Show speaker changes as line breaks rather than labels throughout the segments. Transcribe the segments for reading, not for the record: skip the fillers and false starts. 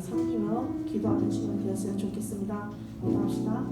섬기며 기도하는 시간 되었으면 좋겠습니다. 기도합시다.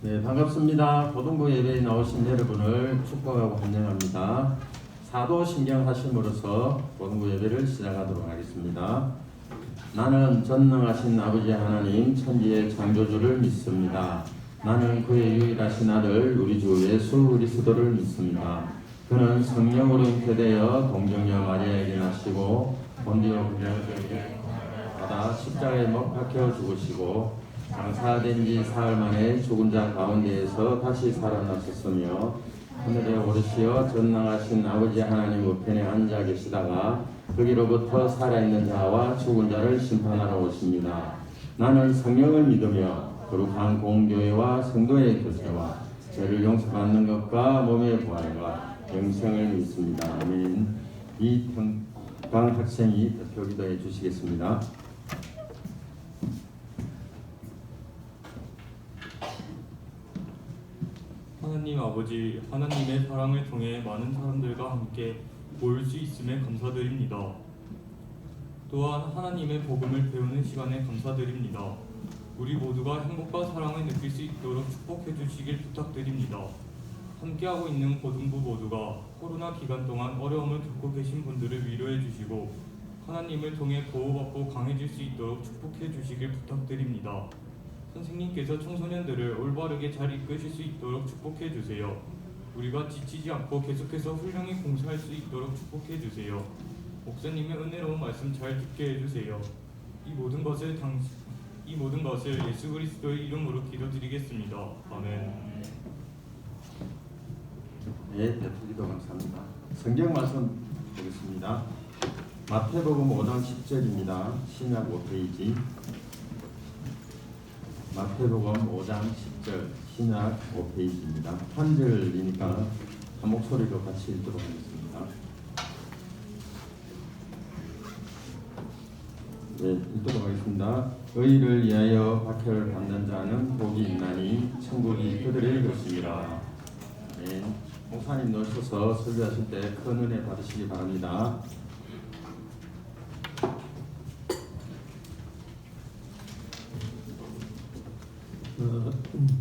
네, 반갑습니다. 고등부 예배에 나오신 여러분을 축복하고 환영합니다. 사도 신경하심으로써 고등부 예배를 시작하도록 하겠습니다. 나는 전능하신 아버지 하나님 천지의 창조주를 믿습니다. 나는 그의 유일하신 아들 우리 주 예수 그리스도를 믿습니다. 그는 성령으로 잉태되어 동정녀 마리아에게 나시고 본디오 빌라도에게 받아 십자가에 못 박혀 죽으시고 장사된 지 사흘 만에 죽은 자 가운데에서 다시 살아나셨으며 하늘에 오르시어 전능하신 아버지 하나님 우편에 앉아 계시다가 거기로부터 살아있는 자와 죽은 자를 심판하러 오십니다. 나는 성령을 믿으며 거룩한 공교회와 성도의 교제와 죄를 용서받는 것과 몸의 부활과 영생을 믿습니다. 아멘. 이평강 학생이 대표 기도해 주시겠습니다.
하나님 아버지, 하나님의 사랑을 통해 많은 사람들과 함께 모일 수 있음에 감사드립니다. 또한 하나님의 복음을 배우는 시간에 감사드립니다. 우리 모두가 행복과 사랑을 느낄 수 있도록 축복해 주시길 부탁드립니다. 함께하고 있는 고등부 모두가 코로나 기간 동안 어려움을 겪고 계신 분들을 위로해 주시고 하나님을 통해 보호받고 강해질 수 있도록 축복해 주시길 부탁드립니다. 선생님께서 청소년들을 올바르게 잘 이끄실 수 있도록 축복해 주세요. 우리가 지치지 않고 계속해서 훌륭히 공부할 수 있도록 축복해 주세요. 목사님의 은혜로운 말씀 잘 듣게 해주세요. 이 모든 것을 예수 그리스도의 이름으로 기도드리겠습니다. 아멘.
네, 대표기도 감사합니다. 성경 말씀 보겠습니다. 마태복음 5장 10절입니다. 신약 5페이지. 마태복음 5장 10절 신약 5페이지입니다. 한 절이니까 한 목소리로 같이 읽도록 하겠습니다. 네, 읽도록 하겠습니다. 의를 위하여 박해를 받는 자는 복이 있나니 천국이 그들의 것이니라. 네, 목사님 넣으셔서 설교하실 때 큰 은혜 받으시기 바랍니다.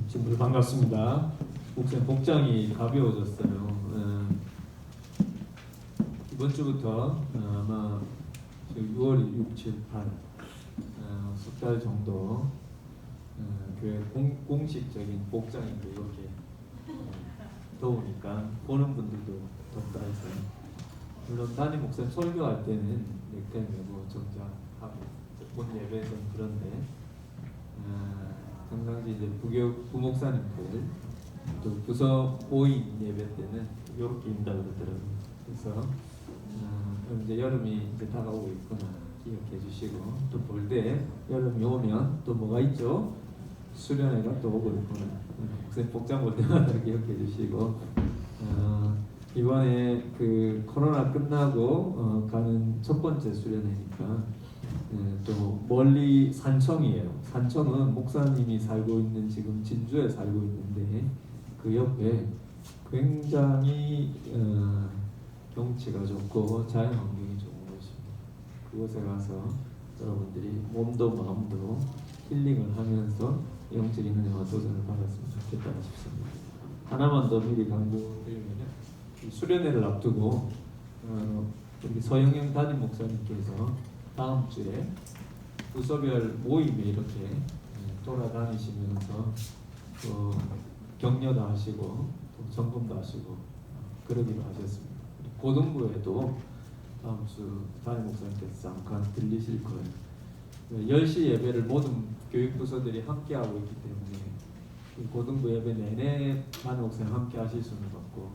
친구들 반갑습니다. 목사님 복장이 가벼워졌어요. 이번 주부터 아마 6월 6, 7, 8 석 달 정도 교회 공식적인 복장인데 이렇게 더우니까 보는 분들도 덥다 해서 물론 담임 목사님 설교할 때는 넥타이 메고 정장하고 본 예배에서는 그런데 평상시 이제 부목사님들 또 부서 모임 예배 때는 이렇게 입는다 그러더라고요. 그래서 이제 여름이 이제 다가오고 있구나 기억해 주시고 또 볼 때 여름이 오면 또 뭐가 있죠? 수련회가 또 오고 있구나. 복장 볼 때마다 기억해 주시고 이번에 그 코로나 끝나고 가는 첫 번째 수련회니까 또 멀리 산청이에요. 산청은 목사님이 살고 있는 지금 진주에 살고 있는데 그 옆에 굉장히 경치가 좋고 자연 환경이 좋은 곳입니다. 그곳에 가서 여러분들이 몸도 마음도 힐링을 하면서 영적인 은혜와 도전을 받았으면 좋겠다 싶습니다. 하나만 더 미리 강조드리면 수련회를 앞두고 우리 서영영 담임 목사님께서 다음 주에 부서별 모임에 이렇게 돌아다니시면서 또 격려도 하시고 또 점검도 하시고 그러기로 하셨습니다. 고등부에도 다음 주 담임 목사님께서 잠깐 들리실 거예요. 10시 예배를 모든 교육부서들이 함께하고 있기 때문에 고등부 예배 내내 담임 목사님 함께 하실 수는 없고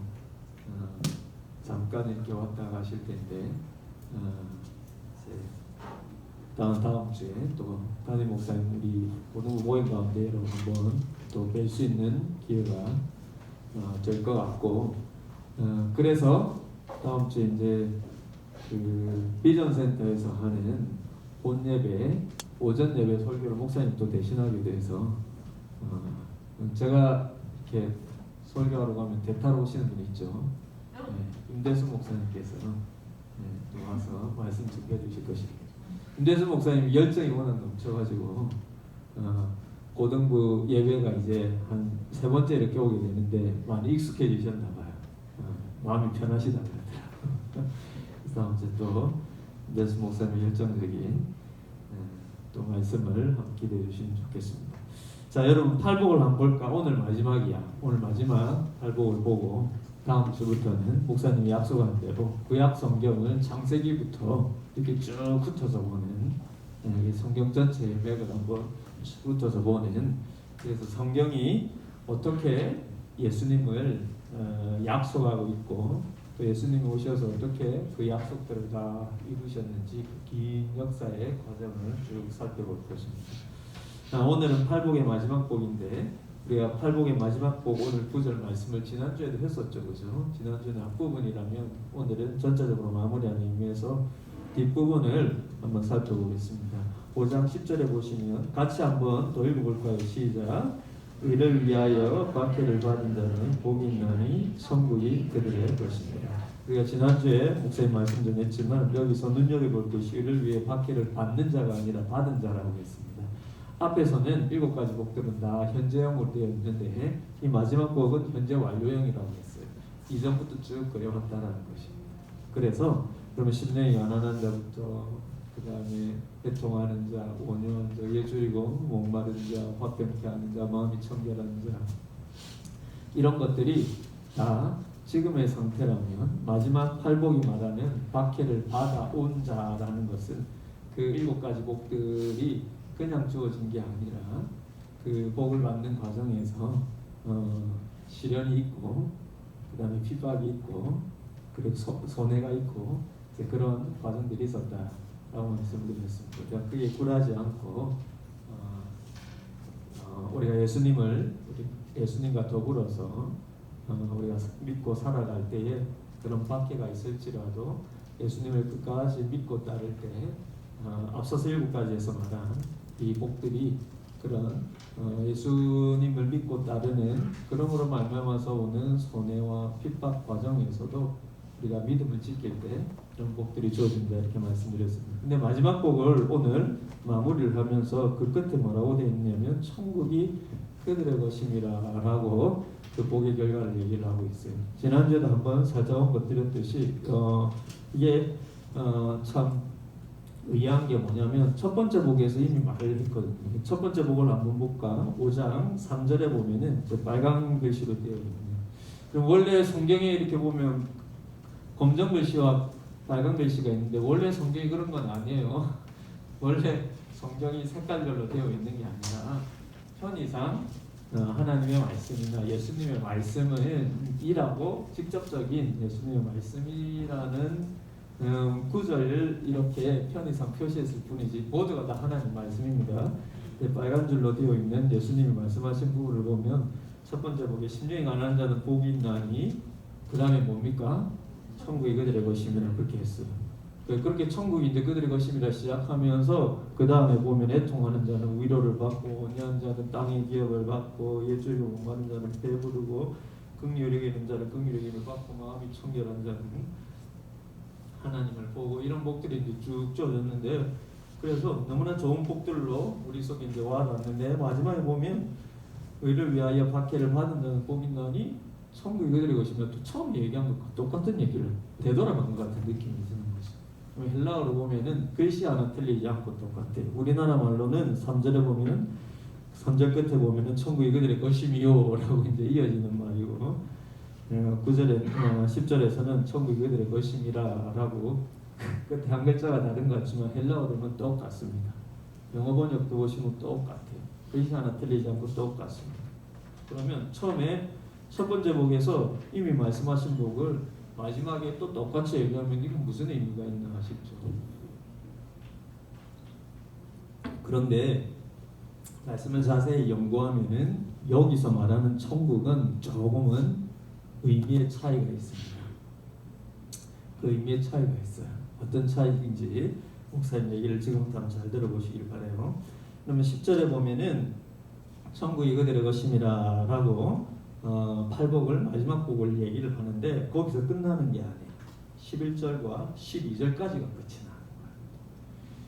잠깐 이렇게 왔다 가실 텐데 다음 주에 또 담임 목사님 우리 고등부 모임 가운데 여러분 한번 또 뵐 수 있는 기회가 될 것 같고 그래서 다음 주에 이제 그 비전 센터에서 하는 본 예배, 오전 예배 설교를 목사님 또 대신하게 돼서 제가 이렇게 설교하러 가면 대타로 오시는 분이 있죠. 임대수 목사님께서 또 와서 말씀 전해 주실 것입니다. 임대수 목사님 열정이 워낙 넘쳐가지고 고등부 예배가 이제 한 3번째 이렇게 오게 되는데 많이 익숙해지셨나 봐요. 마음이 편하시다 그러더라고요. 그래서 아무튼 또 임대수 목사님의 열정적인 또 말씀을 한번 기대해 주시면 좋겠습니다. 자, 여러분 팔복을 한번 볼까? 오늘 마지막이야. 오늘 마지막 팔복을 보고 다음 주부터는 목사님이 약속한 대로 구약 성경을 창세기부터 이렇게 쭉 훑어서 보는 성경 전체의 맥을 한번 훑어서 보는, 그래서 성경이 어떻게 예수님을 약속하고 있고 또 예수님이 오셔서 어떻게 그 약속들을 다 이루셨는지 그 긴 역사의 과정을 쭉 살펴볼 것입니다. 오늘은 팔복의 마지막 복인데 우리가 팔복의 마지막 복 오늘 9절 말씀을 지난주에도 했었죠, 그죠? 지난주는 앞부분이라면 오늘은 전체적으로 마무리하는 의미에서 뒷부분을 한번 살펴보겠습니다. 5장 10절에 보시면 같이 한번 또 읽어볼까요? 시작. 의를 위하여 박해를 받은 자는 복이 있나니 천국이 그들의 것입니다. 우리가 지난주에 목사님 말씀 전했지만 여기서 눈여겨볼 것이 의를 위해 박해를 받는 자가 아니라 받은 자라고 했습니다. 앞에서는 7가지 복들은 다 현재형으로 되어 있는데 이 마지막 복은 현재 완료형이라고 했어요. 이전부터 쭉 그려왔다는 것입니다. 그래서 그러면 심령이 가난한 자부터 그 다음에 애통하는 자, 온유한 자, 예주이고 목마른 자, 화평케 하는 자, 마음이 청결한 자, 이런 것들이 다 지금의 상태라면 마지막 팔복이 말하는 박해를 받아온 자라는 것은 그 7가지 복들이 그냥 주어진 게 아니라 그 복을 받는 과정에서 시련이 있고 그 다음에 핍박이 있고 그리고 손해가 있고 그런 과정들이 있었다라고 말씀드렸습니다. 그러니까 그게 굴하지 않고 우리가 예수님과 더불어서 우리가 믿고 살아갈 때에 그런 박해가 있을지라도 예수님을 끝까지 믿고 따를 때 앞서서 7가지에서 말한 이 복들이 그런 예수님을 믿고 따르는 그러므로 말미암아서 오는 손해와 핍박 과정에서도 우리가 믿음을 지킬 때 그런 복들이 주어진다 이렇게 말씀드렸습니다. 근데 마지막 복을 오늘 마무리를 하면서 그 끝에 뭐라고 되어 있냐면 천국이 그들의 것임이라 라고 그 복의 결과를 얘기를 하고 있어요. 지난주에도 한번 살짝 언급드렸듯이 이게 참 의아한 게 뭐냐면 첫 번째 복에서 이미 말을 했거든요. 첫 번째 복을 한번 볼까? 5장 3절에 보면은 빨간 글씨로 되어 있거든요. 그럼 원래 성경에 이렇게 보면 검정 글씨와 빨간 글씨가 있는데 원래 성경이 그런 건 아니에요. 원래 성경이 색깔별로 되어 있는 게 아니라 편의상 하나님의 말씀이나 예수님의 말씀을 이라고 직접적인 예수님의 말씀이라는 구절을 이렇게 편의상 표시했을 뿐이지 모두가 다 하나님 말씀입니다. 빨간 줄로 되어 있는 예수님이 말씀하신 부분을 보면 첫 번째 복에 심령이 가난한 자는 복이 있나니 그 다음에 뭡니까? 천국이 그들의 것임이라 그렇게 했어요. 그렇게 천국이 이제 그들의 것임이라 시작하면서 그 다음에 보면 애통하는 자는 위로를 받고 온유한 자는 땅의 기업을 받고 예주이고 목마른 자는 배부르고 긍휼히 여기는 자는 긍휼히 여김을 받고 마음이 청결한 자는 하나님을 보고 이런 복들이 이제 쭉 주어졌는데 그래서 너무나 좋은 복들로 우리 속에 이제 와닿는데 마지막에 보면 의를 위하여 박해를 받은 자는 복이 있나니 천국이 그들의 것이며 또 처음 얘기한 것과 똑같은 얘기를 되돌아간 것 같은 느낌이 드는 거죠. 헬라어로 보면은 글씨 하나 틀리지 않고 똑같아요. 우리나라 말로는 3절에 보면은 3절 끝에 보면은 천국이 그들의 것이미요 라고 이제 이어지는 말이고 9절에 10절에서는 천국이 그들의 것임이라 라고 끝에 한 글자가 다른 것 같지만 헬라어로는 똑같습니다. 영어 번역도 보시면 똑같아요. 글씨 하나 틀리지 않고 똑같습니다. 그러면 처음에 첫 번째 복에서 이미 말씀하신 복을 마지막에 또 똑같이 얘기하면 이건 무슨 의미가 있나 싶죠. 그런데 말씀을 자세히 연구하면은 여기서 말하는 천국은 조금은 의미의 차이가 있습니다. 그 의미의 차이가 있어요. 어떤 차이인지 목사님 얘기를 지금부터 한번 잘 들어보시길 바라요. 그러면 10절에 보면은 천국이 그들의 것임이라 라고 팔복을 마지막 복을 얘기를 하는데 거기서 끝나는 게 아니에요. 11절과 12절까지가 끝이 나는 거예요.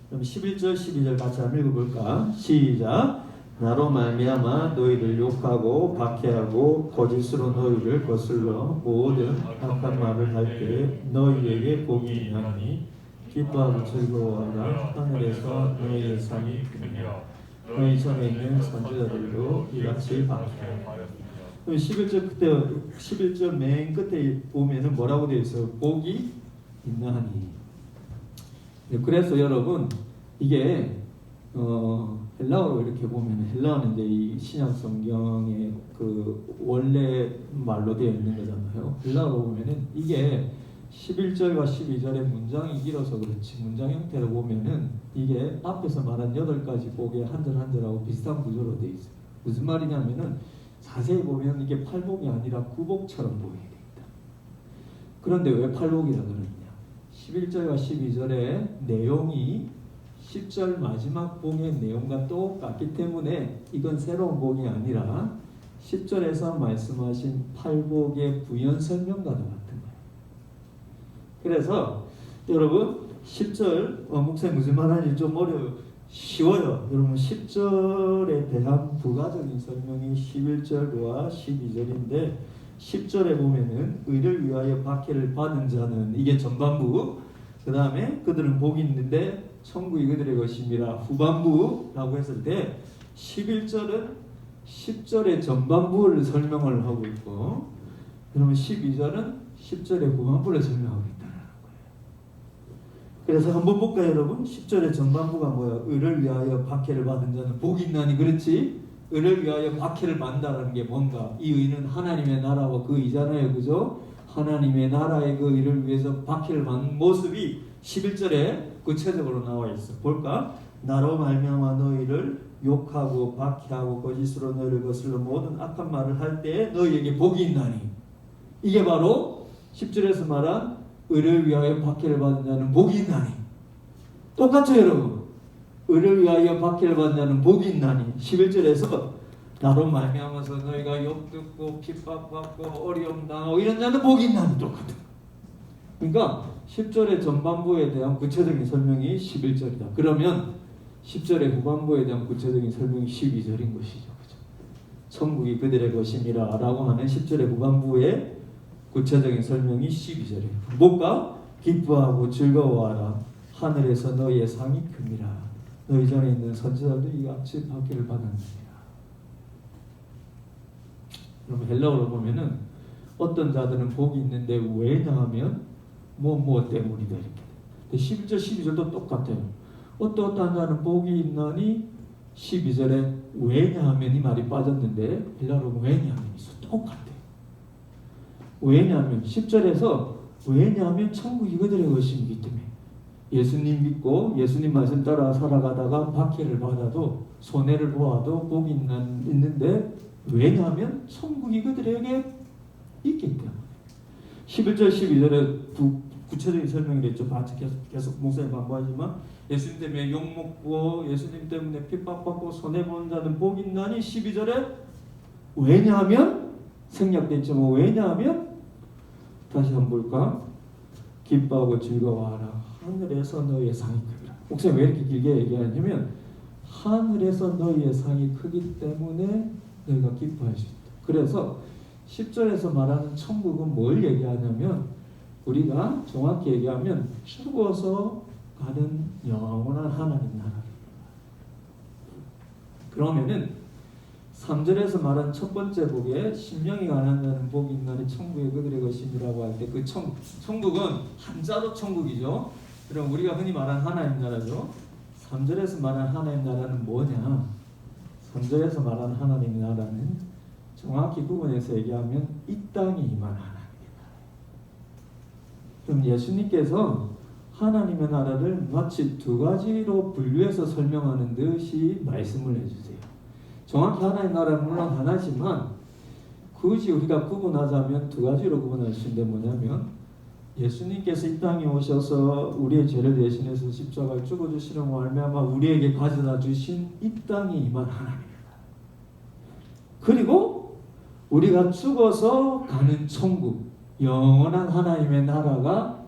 그럼 11절 12절 같이 한번 읽어볼까? 시작. 나로 말미암아 너희를 욕하고 박해하고 거짓으로 너희를 거슬러 모든 악한 말을 할 때 너희에게 복이 있나니 기뻐하고 즐거워하라. 하늘에서 너희의 상이 크니라. 너희 전에 있는 선지자들도 이같이 박해하라. 11절 그때 11절 맨 끝에 보면은 뭐라고 되어 있어요? 복이 있나니. 그래서 여러분 이게 헬라어로 이렇게 보면 헬라어는 이제 이 신약 성경의 그 원래 말로 되어 있는 거잖아요. 헬라어로 보면은 이게 11절과 12절의 문장이 길어서 그렇지 문장 형태로 보면은 이게 앞에서 말한 8가지 복의 한 절 한 절하고 비슷한 구조로 되어 있어요. 무슨 말이냐면은 자세히 보면 이게 팔복이 아니라 구복처럼 보이게 돼 있다. 그런데 왜 팔복이라 그러느냐? 11절과 12절의 내용이 10절 마지막 복의 내용과 똑같기 때문에 이건 새로운 복이 아니라 10절에서 말씀하신 팔복의 부연 설명과도 같은 거예요. 그래서 여러분 10절 목사님 무슨 말하는지 좀 쉬워요. 여러분 10절에 대한 부가적인 설명이 11절과 12절인데 10절에 보면은 의를 위하여 박해를 받은 자는 이게 전반부, 그 다음에 그들은 복이 있는데 천국이 그들의 것임이라 후반부라고 했을 때 11절은 10절의 전반부를 설명을 하고 있고 그러면 12절은 10절의 후반부를 설명하고 있다는 거예요. 그래서 한번 볼까요 여러분? 10절의 전반부가 뭐야? 의를 위하여 박해를 받은 자는 복이 있나니. 그렇지? 의를 위하여 박해를 받는다는 게 뭔가? 이 의는 하나님의 나라와 그 의잖아요. 그죠? 하나님의 나라의 그 의를 위해서 박해를 받는 모습이 11절에 구체적으로 나와 있어. 볼까? 나로 말미암아 너희를 욕하고 박해하고 거짓으로 너희를 거슬러 모든 악한 말을 할 때에 너희에게 복이 있나니. 이게 바로 10절에서 말한 의를 위하여 박해를 받은 자는 복이 있나니. 똑같죠 여러분? 의를 위하여 박해를 받은 자는 복이 있나니. 11절에서 나로 말미암아서 너희가 욕 듣고 핍박받고 어려움 당하고 이런 자는 복이 있나니. 똑같아. 그러니까 10절의 전반부에 대한 구체적인 설명이 11절이다. 그러면 10절의 후반부에 대한 구체적인 설명이 12절인 것이죠. 그죠? 천국이 그들의 것임이라 라고 하는 10절의 후반부의 구체적인 설명이 12절이에요. 뭘까? 기뻐하고 즐거워하라. 하늘에서 너희의 상이 큽니다. 너희 전에 있는 선지자들도 이같이 박해를 받았느니라. 그럼 헬라어로 보면은 어떤 자들은 복이 있는데 왜냐하면 뭐 때문이다 이렇게. 11절 12절도 똑같아요. 어떠한 자는 복이 있나니 12절에 왜냐하면 이 말이 빠졌는데 헬라어로 왜냐하면 있어. 똑같아요. 왜냐하면 10절에서 왜냐하면 천국이 그들의 것이기 때문에 예수님 믿고 예수님 말씀 따라 살아가다가 박해를 받아도 손해를 보아도 복이 있는데 왜냐하면 천국이 그들에게 있기 때문에. 11절 12절에 구체적인 설명이 됐죠. 계속 목사님 반복하지만 예수님 때문에 욕먹고 예수님 때문에 핍박받고 손해보는 자는 복이 있나니 12절에 왜냐하면 생략됐죠. 왜냐하면 다시 한번 볼까? 기뻐하고 즐거워하라. 하늘에서 너희의 상이 크기라. 목사님 왜 이렇게 길게 얘기하냐면 하늘에서 너희의 상이 크기 때문에 너희가 기뻐할 수 있다. 그래서 10절에서 말하는 천국은 뭘 얘기하냐면 우리가 정확히 얘기하면 죽어서 가는 영원한 하나님 나라입니다. 그러면은 3절에서 말한 첫 번째 복에 심령이 가난한 자는 복이 있나니 천국이 그들의 것임이라고 할 때 그 천국은 한자로 천국이죠. 그럼 우리가 흔히 말하는 하나님 나라죠. 3절에서 말하는 하나님 나라는 뭐냐? 3절에서 말하는 하나님 나라는 정확히 구분해서 얘기하면 이 땅에 임한 하나님의 나라예요. 그럼 예수님께서 하나님의 나라를 마치 두 가지로 분류해서 설명하는 듯이 말씀을 해주세요. 정확히 하나님 나라는 물론 하나지만 굳이 우리가 구분하자면 두 가지로 구분할 수 있는데 뭐냐면 예수님께서 이 땅에 오셔서 우리의 죄를 대신해서 십자가에 죽어주시는 말미암아 우리에게 가져다 주신 이 땅에 임한 하나님입니다. 그리고 우리가 죽어서 가는 천국, 영원한 하나님의 나라가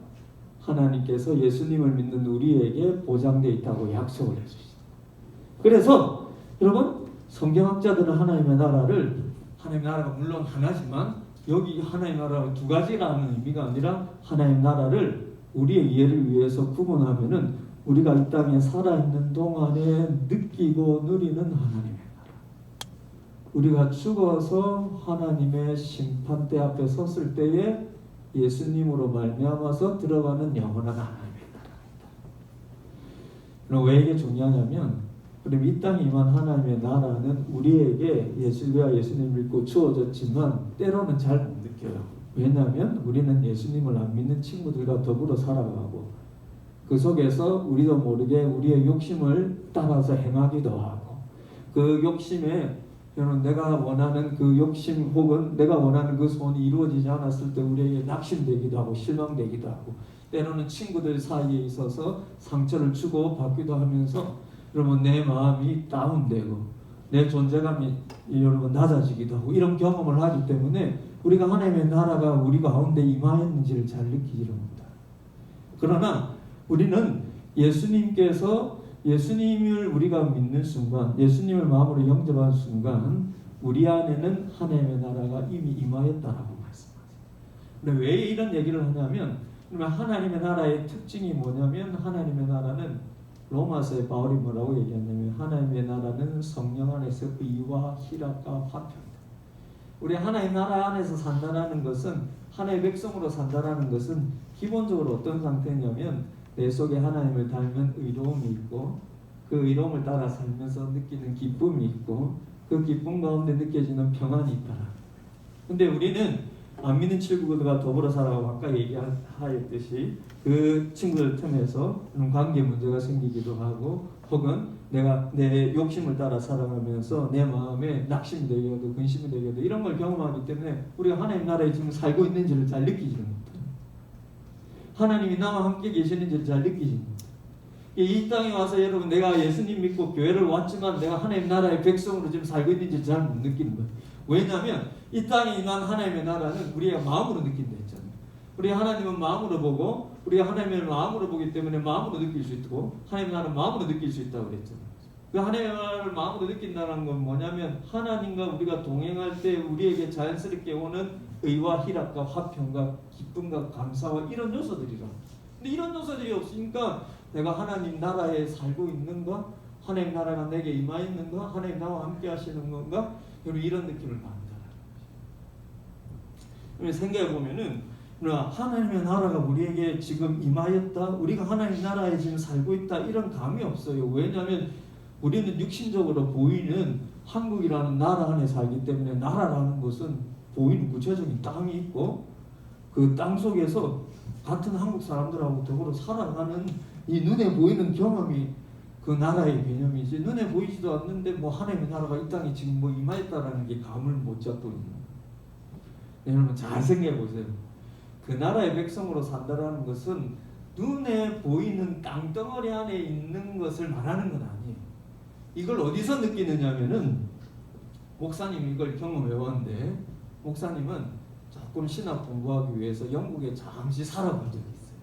하나님께서 예수님을 믿는 우리에게 보장되어 있다고 약속을 해주시죠. 그래서 여러분, 성경학자들은 하나님의 나라가 물론 하나지만 여기 하나님의 나라가 두 가지라는 의미가 아니라 하나님의 나라를 우리의 이해를 위해서 구분하면은 우리가 이 땅에 살아있는 동안에 느끼고 누리는 하나님의 나라, 우리가 죽어서 하나님의 심판대 앞에 섰을 때에 예수님으로 말미암아서 들어가는 영원한 하나님의 나라입니다. 그럼 왜 이게 중요하냐면, 그럼 이 땅에 임한 하나님의 나라는 우리에게 우리가 예수님 믿고 주어졌지만 때로는 잘 못 느껴요. 왜냐하면 우리는 예수님을 안 믿는 친구들과 더불어 살아가고 그 속에서 우리도 모르게 우리의 욕심을 따라서 행하기도 하고, 그 욕심에 여러분, 내가 원하는 그 욕심 혹은 내가 원하는 그 소원이 이루어지지 않았을 때 우리에게 낙심되기도 하고 실망되기도 하고, 때로는 친구들 사이에 있어서 상처를 주고 받기도 하면서 여러분 내 마음이 다운되고 내 존재감이 여러분 낮아지기도 하고 이런 경험을 하기 때문에 우리가 하나님의 나라가 우리 가운데 임하였는지를 잘 느끼지를 못해요. 그러나 우리는 예수님을 우리가 믿는 순간, 예수님을 마음으로 영접한 순간 우리 안에는 하나님의 나라가 이미 임하였다라고 말씀하세요. 근데 왜 이런 얘기를 하냐면, 하나님의 나라의 특징이 뭐냐면, 하나님의 나라는 로마서의 바울이 뭐라고 얘기하냐면, 하나님의 나라는 성령 안에서 의와 희락과 화평이다. 우리 하나님의 나라 안에서 산다라는 것은, 하나님의 백성으로 산다라는 것은 기본적으로 어떤 상태냐면, 내 속에 하나님을 닮은 의로움이 있고, 그 의로움을 따라 살면서 느끼는 기쁨이 있고, 그 기쁨 가운데 느껴지는 평안이 있다. 근데 우리는 안 믿는 친구들과 더불어 살아가고 아까 얘기하였듯이 그 친구들 틈에서 관계 문제가 생기기도 하고, 혹은 내가 내 욕심을 따라 살아가면서 내 마음에 낙심이 되기도 근심이 되기도 이런 걸 경험하기 때문에 우리가 하나님 나라에 지금 살고 있는지를 잘 느끼지 못해요. 하나님이 나와 함께 계시는지를 잘 느끼지 못해요. 이 땅에 와서 여러분, 내가 예수님 믿고 교회를 왔지만 내가 하나님 나라의 백성으로 지금 살고 있는지 잘 못 느끼는 거예요. 왜냐하면 이 땅에 임한 하나님의 나라는 우리가 마음으로 느낀다 했잖아요. 우리 하나님은 마음으로 보고, 우리가 하나님을 마음으로 보기 때문에 마음으로 느낄 수 있고, 하나님의 나라는 마음으로 느낄 수 있다고 그랬잖아요. 그 하나님의 나라를 마음으로 느낀다는 건 뭐냐면, 하나님과 우리가 동행할 때 우리에게 자연스럽게 오는 의와 희락과 화평과 기쁨과 감사와 이런 요소들이라. 근데 이런 요소들이 없으니까 내가 하나님 나라에 살고 있는가? 하나님 나라가 내게 임하였는가? 하나님 나와 함께 하시는 건가? 여러분, 이런 느낌을 받는다. 생각해 보면은 하나님의 나라가 우리에게 지금 임하였다, 우리가 하나님 나라에 지금 살고 있다, 이런 감이 없어요. 왜냐하면 우리는 육신적으로 보이는 한국이라는 나라 안에 살기 때문에, 나라라는 것은 보이는 구체적인 땅이 있고 그 땅 속에서 같은 한국 사람들하고 더불어 살아가는 이 눈에 보이는 경험이 그 나라의 개념이지, 눈에 보이지도 않는데 뭐 하나님의 나라가 이 땅에 지금 뭐 임하였다라는 게 감을 못 잡고 있는 거예요. 여러분 잘 생각해 보세요. 그 나라의 백성으로 산다라는 것은 눈에 보이는 땅덩어리 안에 있는 것을 말하는 건 아니에요. 이걸 어디서 느끼느냐면은, 목사님이 이걸 경험해 왔는데, 목사님은 조금 신학 공부하기 위해서 영국에 잠시 살아본 적이 있어요.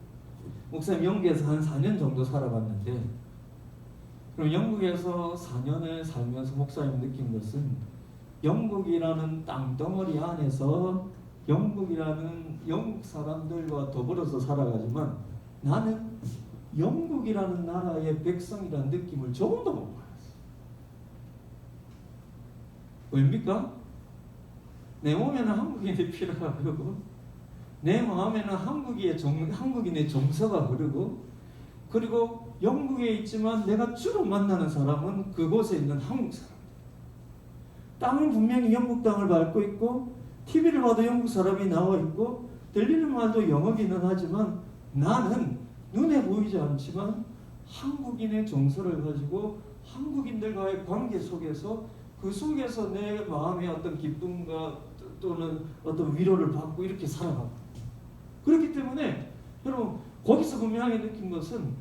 목사님 영국에서 한 4년 정도 살아봤는데, 그럼 영국에서 4년을 살면서 목사님 느낀 것은, 영국이라는 땅덩어리 안에서 영국이라는 영국 사람들과 더불어서 살아가지만 나는 영국이라는 나라의 백성이라는 느낌을 조금도 못 받았어요. 왜입니까? 내 몸에는 한국인의 피가 흐르고, 내 마음에는 한국인의 정서가 흐르고, 그리고 영국에 있지만 내가 주로 만나는 사람은 그곳에 있는 한국 사람. 땅은 분명히 영국 땅을 밟고 있고, TV를 봐도 영국 사람이 나와 있고, 들리는 말도 영어기는 하지만 나는 눈에 보이지 않지만 한국인의 정서를 가지고 한국인들과의 관계 속에서, 그 속에서 내 마음의 어떤 기쁨과 또는 어떤 위로를 받고 이렇게 살아가고, 그렇기 때문에 여러분 거기서 분명하게 느낀 것은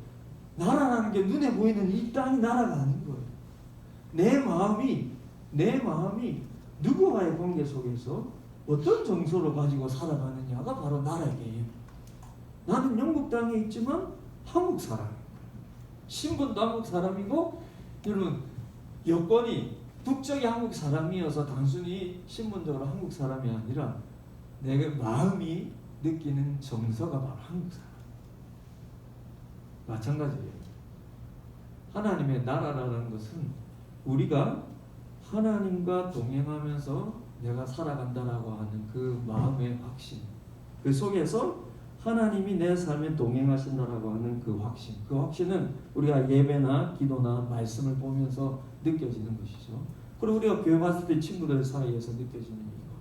나라라는 게 눈에 보이는 이 땅이 나라가 아닌 거예요. 내 마음이 누구와의 관계 속에서 어떤 정서를 가지고 살아가느냐가 바로 나라예요. 나는 영국 땅에 있지만 한국 사람, 신분도 한국 사람이고, 여러분 여권이 국적이 한국 사람이어서 단순히 신분적으로 한국 사람이 아니라 내 마음이 느끼는 정서가 바로 한국 사람. 마찬가지예요. 하나님의 나라라는 것은 우리가 하나님과 동행하면서 내가 살아간다라고 하는 그 마음의 확신, 그 속에서 하나님이 내 삶에 동행하신다라고 하는 그 확신은 우리가 예배나 기도나 말씀을 보면서 느껴지는 것이죠. 그리고 우리가 교회 갔을 때 친구들 사이에서 느껴지는 이거.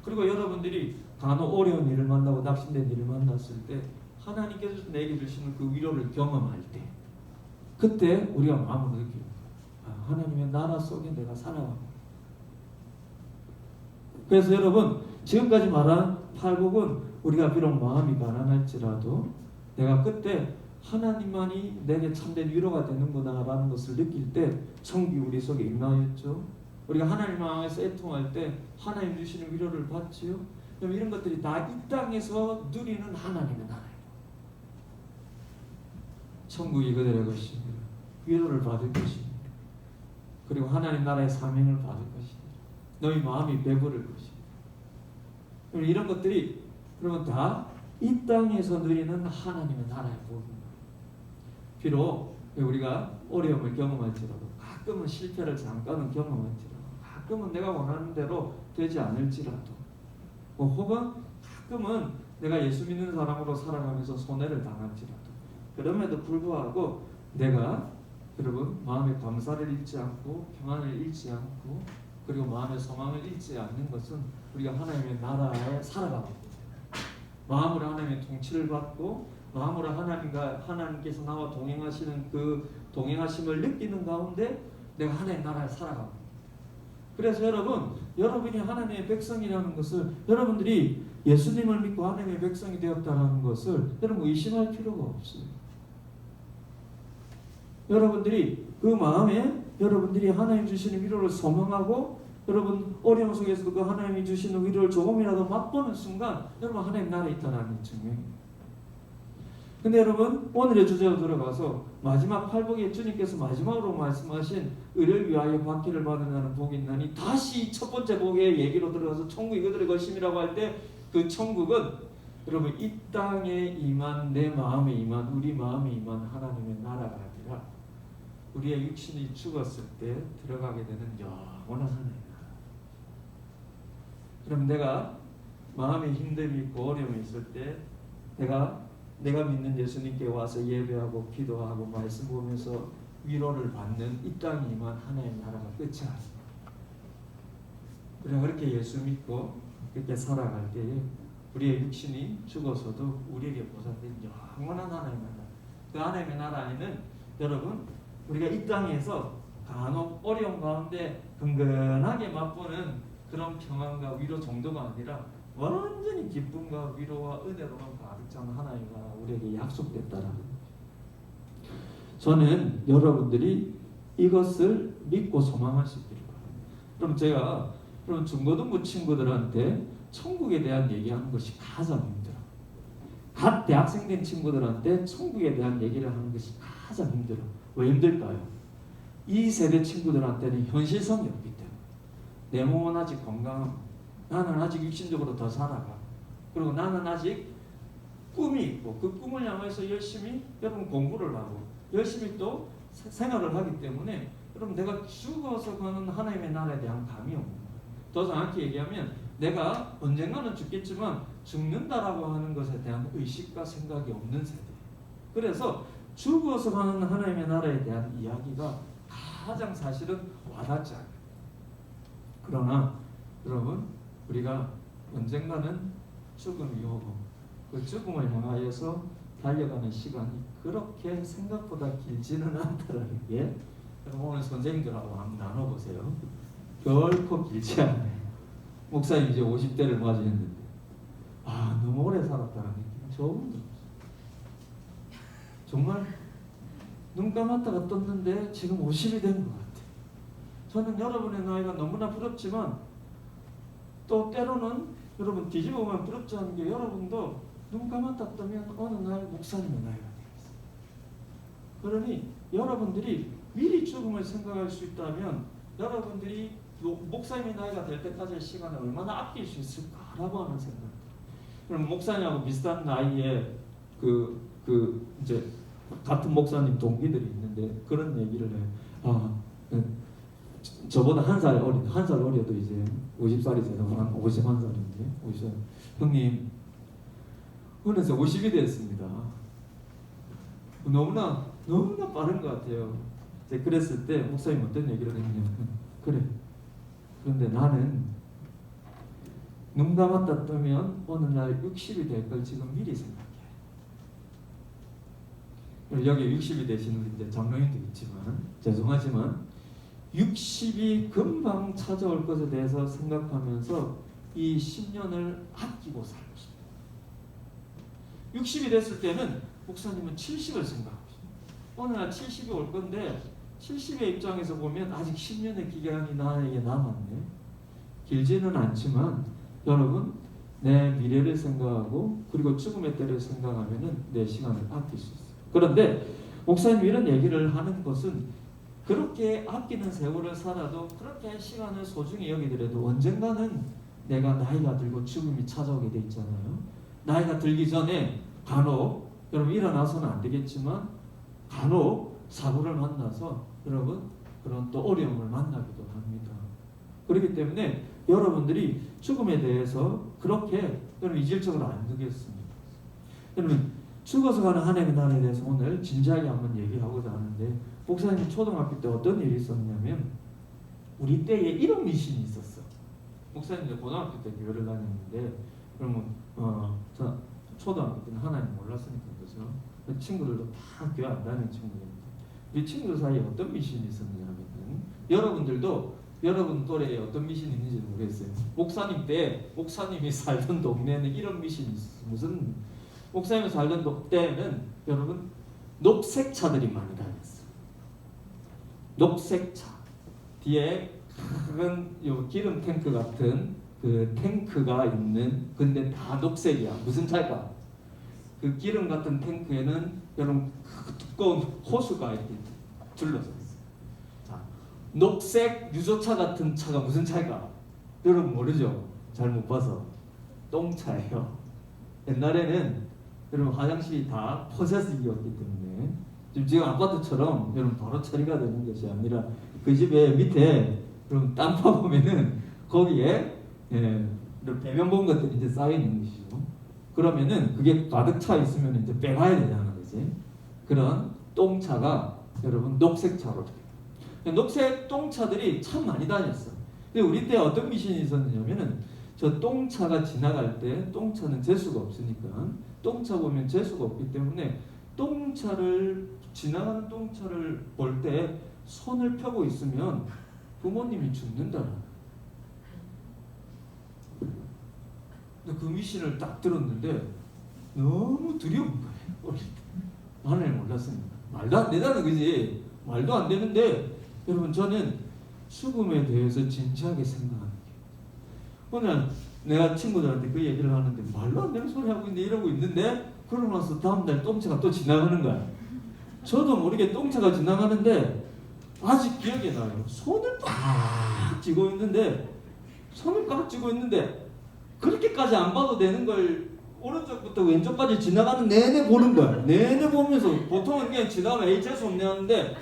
그리고 여러분들이 간혹 어려운 일을 만나고 낙심된 일을 만났을 때 하나님께서 내게 주시는 그 위로를 경험할 때, 그때 우리가 마음으로 느끼는 거예요. 하나님의 나라 속에 내가 살아가고. 그래서 여러분 지금까지 말한 팔복은 우리가 비록 마음이 가난할지라도 내가 그때 하나님만이 내게 참된 위로가 되는구나라는 것을 느낄 때 천국이 우리 속에 임하였죠. 우리가 하나님 마음에서 애통할 때 하나님 주시는 위로를 받지요. 이런 것들이 다 이 땅에서 누리는 하나님의 나라예요. 천국이 그들의 것입니다. 위로를 받을 것입니다. 그리고 하나님 나라의 사명을 받을 것입니다. 너희 마음이 배부를 것입니다. 이런 것들이 그러면 다 이 땅에서 누리는 하나님의 나라의 복입니다. 비록 우리가 어려움을 경험할지라도, 가끔은 실패를 잠깐은 경험할지라도, 가끔은 내가 원하는 대로 되지 않을지라도, 혹은 가끔은 내가 예수 믿는 사람으로 살아가면서 손해를 당할지라도, 그럼에도 불구하고 내가 여러분 마음의 감사를 잃지 않고 평안을 잃지 않고 그리고 마음의 소망을 잃지 않는 것은 우리가 하나님의 나라에 살아가고 있습니다. 마음으로 하나님의 통치를 받고 마음으로 하나님께서 나와 동행하시는 그 동행하심을 느끼는 가운데 내가 하나님의 나라에 살아가고 있습니다. 그래서 여러분이 하나님의 백성이라는 것을, 여러분들이 예수님을 믿고 하나님의 백성이 되었다는 것을 여러분 의심할 필요가 없어요. 여러분들이 그 마음에 여러분들이 하나님 주시는 위로를 소망하고 여러분 어려움 속에서도 그 하나님이 주시는 위로를 조금이라도 맛보는 순간 여러분 하나님 나라에 있다는 증명입니다. 근데 여러분 오늘의 주제로 들어가서 마지막 팔복에 주님께서 마지막으로 말씀하신 의를 위하여 받기를 받으라는 복이 있나니, 다시 첫 번째 복의 얘기로 들어가서 천국이 그들의 것임이라고 할 때 그 천국은 여러분 이 땅에 임한, 내 마음에 임한, 우리 마음에 임한 하나님의 나라가 아니라 우리의 육신이 죽었을 때 들어가게 되는 영원한 하나님의 나라. 그럼 내가 마음에 힘듦이 있고 어려움이 있을 때 내가 믿는 예수님께 와서 예배하고 기도하고 말씀 보면서 위로를 받는 이 땅에 임한 하나님의 나라가 끝이 아닙니다. 그렇게 예수 믿고 그렇게 살아갈 때에 우리의 육신이 죽어서도 우리에게 보상된 영원한 하나님의 나라. 그 하나님의 나라에는 여러분 우리가 이 땅에서 간혹 어려움 가운데 근근하게 맛보는 그런 평안과 위로 정도가 아니라 완전히 기쁨과 위로와 은혜로만 가득 찬 하나님과 우리에게 약속됐다라는 거죠. 저는 여러분들이 이것을 믿고 소망하시기를 바랍니다. 그럼 제가 중고등부 친구들한테 천국에 대한 얘기하는 것이 가장 힘들어요. 갓 대학생 된 친구들한테 천국에 대한 얘기를 하는 것이 가장 힘들어요. 왜 힘들까요? 이 세대 친구들한테는 현실성이 없기 때문에. 내 몸은 아직 건강하고 나는 아직 육신적으로 더 살아가고 그리고 나는 아직 꿈이 있고 그 꿈을 향해서 열심히 여러분 공부를 하고 열심히 또 생활을 하기 때문에 여러분 내가 죽어서 가는 하나님의 나라에 대한 감이 없는 거예요. 더 정확히 얘기하면 내가 언젠가는 죽겠지만 죽는다라고 하는 것에 대한 의식과 생각이 없는 세대. 그래서 죽어서 가는 하나님의 나라에 대한 이야기가 가장 사실은 와닿지 않아요. 그러나 여러분 우리가 언젠가는 죽음이 오고 그 죽음을 향하여서 달려가는 시간이 그렇게 생각보다 길지는 않다라는 게 여러분 오늘 선생님들하고 한번 나눠보세요. 결코 길지 않아요. 목사님 이제 50대를 맞이했는데 너무 오래 살았다는 느낌 저분도 없어요. 정말 눈 감았다가 떴는데 지금 50이 된 것 같아요. 저는 여러분의 나이가 너무나 부럽지만 또 때로는 여러분 뒤집어 보면 부럽지 않은 게 여러분도 눈 감았다 뜨면 어느 날 목사님의 나이가 되겠어요. 그러니 여러분들이 미리 죽음을 생각할 수 있다면 여러분들이 목사님의 나이가 될 때까지의 시간을 얼마나 아낄 수 있을까라고 하는 생각입니다. 그럼 목사님하고 비슷한 나이에 이제 같은 목사님 동기들이 있는데 그런 얘기를 해요. 저보다 한 살 어려도 이제 50살이 돼서 한 51살인데 50살. 형님 어느새 50이 됐습니다. 너무나 빠른 것 같아요. 제가 그랬을 때 목사님 어떤 얘기를 했냐면 그래. 그런데 나는 눈 감았다 뜨면 어느 날 60이 될 걸 지금 미리 생각해. 여기 60이 되신 우리 이제 장로님도 있지만 죄송하지만 60이 금방 찾아올 것에 대해서 생각하면서 이 10년을 아끼고 살고 싶어요. 60이 됐을 때는 목사님은 70을 생각하고 싶어요. 어느 날 70이 올 건데 70의 입장에서 보면 아직 10년의 기간이 나에게 남았네. 길지는 않지만 여러분 내 미래를 생각하고 그리고 죽음의 때를 생각하면은 내 시간을 아낄 수 있어요. 그런데 목사님이 이런 얘기를 하는 것은 그렇게 아끼는 세월을 살아도 그렇게 시간을 소중히 여기더라도 언젠가는 내가 나이가 들고 죽음이 찾아오게 돼 있잖아요. 나이가 들기 전에 간혹 여러분 일어나서는 안 되겠지만 간혹 사고를 만나서 여러분 그런 또 어려움을 만나기도 합니다. 그렇기 때문에 여러분들이 죽음에 대해서 그렇게 여러분 이질적으로 안 두겠습니다. 여러분 죽어서 가는 하나님의 나라에 대해서 오늘 진지하게 한번 얘기하고자 하는데 목사님이 초등학교 때 어떤 일이 있었냐면 우리 때에 이런 미신이 있었어. 목사님이 고등학교 때 교회를 다녔는데 그러면 저 초등학교 때는 하나님 몰랐으니까 그죠? 친구들도 다 교회 안 다니는 친구들인데 이 친구들 사이에 어떤 미신이 있었냐면 여러분들도 여러분 또래에 어떤 미신이 있는지 모르겠어요. 목사님 때 목사님이 살던 동네에는 이런 미신이 있었어요. 무슨 목사님이 살던 때에는 여러분 녹색 차들이 많이 다녔어요. 녹색 차 뒤에 큰 요 기름 탱크 같은 그 탱크가 있는 근데 다 녹색이야. 무슨 차일까? 그 기름 같은 탱크에는 여러분 두꺼운 호수가 이렇게 둘러서 있어요. 자, 녹색 유조차 같은 차가 무슨 차일까? 여러분 모르죠? 잘 못 봐서 똥차예요. 옛날에는 여러분 화장실이 다 포세식이었기 때문에 지금 아파트처럼 여러분 바로 처리가 되는 것이 아니라 그 집에 밑에 여러분 땅 파보면은 거기에 배변 보험 것들이 이제 쌓여 있는 것이죠. 그러면은 그게 가득 차 있으면 이제 빼가야 되잖아, 그지? 그런 똥차가 여러분 녹색 차로. 녹색 똥차들이 참 많이 다녔어. 근데 우리 때 어떤 미신이 있었냐면은 저 똥차가 지나갈 때 똥차는 재수가 없으니까 똥차 보면 재수가 없기 때문에 지나가는 똥차를 볼 때 손을 펴고 있으면 부모님이 죽는다. 근데 그 미신을 딱 들었는데 너무 두려운 거예요. 하나님 몰랐습니다. 말도 안 되잖아, 그지? 말도 안 되는데 여러분 저는 죽음에 대해서 진지하게 생각하는 게 오늘 내가 친구들한테 그 얘기를 하는데 말도 안 되는 소리 하고 있는데 이러고 있는데 그러고 나서 다음날 똥차가 또 지나가는 거야. 저도 모르게 똥차가 지나가는데 아직 기억이 나요. 손을 꽉 쥐고 있는데 그렇게까지 안 봐도 되는 걸 오른쪽부터 왼쪽까지 지나가는 내내 보는 거야. 내내 보면서 보통은 그냥 지나가면 에이 재수 없네 하는데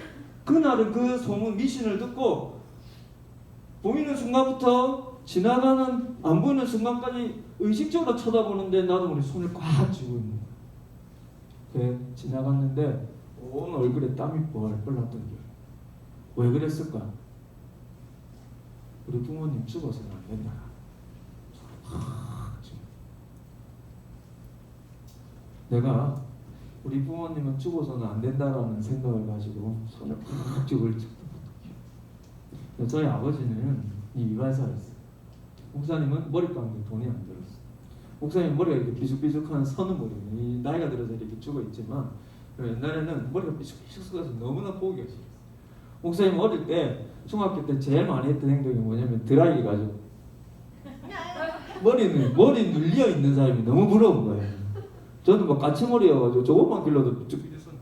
그날은 그 소문 미신을 듣고 보이는 순간부터 지나가는 안 보이는 순간까지 의식적으로 쳐다보는데 나도 모르게 손을 꽉 쥐고 있는 거야. 그래 지나갔는데 온 얼굴에 땀이 뻘뻘 났던 게 왜 그랬을까? 우리 부모님 죽어서는 안 된다. 내가 우리 부모님은 죽어서는 안 된다라는 생각을 가지고 손을 팍 쥐고 저희 아버지는 이발사였어요. 목사님은 머리 감는 게 돈이 안 들었어요. 목사님 머리가 이렇게 비죽비죽한 서는 머리예요. 나이가 들어서 이렇게 죽어 있지만 옛날에는 머리가 삐죽삐죽 해서 너무나 보기가 싫었어요. 목사님 어릴 때 중학교 때 제일 많이 했던 행동이 뭐냐면 드라이기 가지고 머리 눌려 있는 사람이 너무 부러운 거예요. 저는 뭐 까치머리여가지고 저것만 길러도 삐죽삐죽.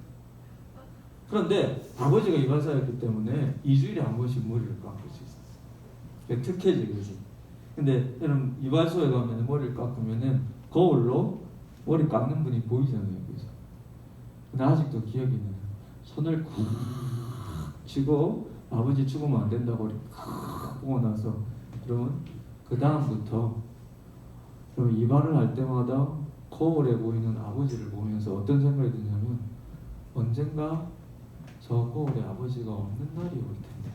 그런데 아버지가 이발사였기 때문에 2주일에 한 번씩 머리를 깎을 수 있었어요. 특혜지 그지. 근데 여러분 이발소에 가면 머리를 깎으면은 거울로 머리 깎는 분이 보이잖아요. 그래서 근데 아직도 기억이 나요. 손을 쿡 쥐고 아버지 죽으면 안 된다고 이렇게 쿡 보고 나서 그러면 그 다음부터 그럼 이발을 할 때마다 거울에 보이는 아버지를 보면서 어떤 생각이 드냐면 언젠가 저 거울에 아버지가 없는 날이 올 텐데.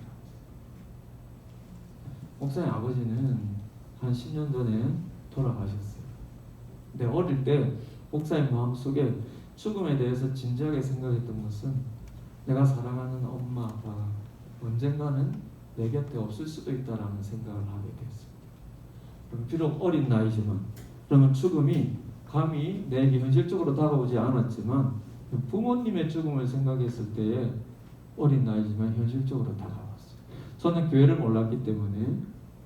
목사님 아버지는 한 10년 전에 돌아가셨어요. 근데 어릴 때 목사님 마음속에 죽음에 대해서 진지하게 생각했던 것은 내가 사랑하는 엄마 아빠가 언젠가는 내 곁에 없을 수도 있다라는 생각을 하게 됐습니다. 그럼 비록 어린 나이지만 그러면 죽음이 감히 내게 현실적으로 다가오지 않았지만 부모님의 죽음을 생각했을 때에 어린 나이지만 현실적으로 다가왔어요. 저는 교회를 몰랐기 때문에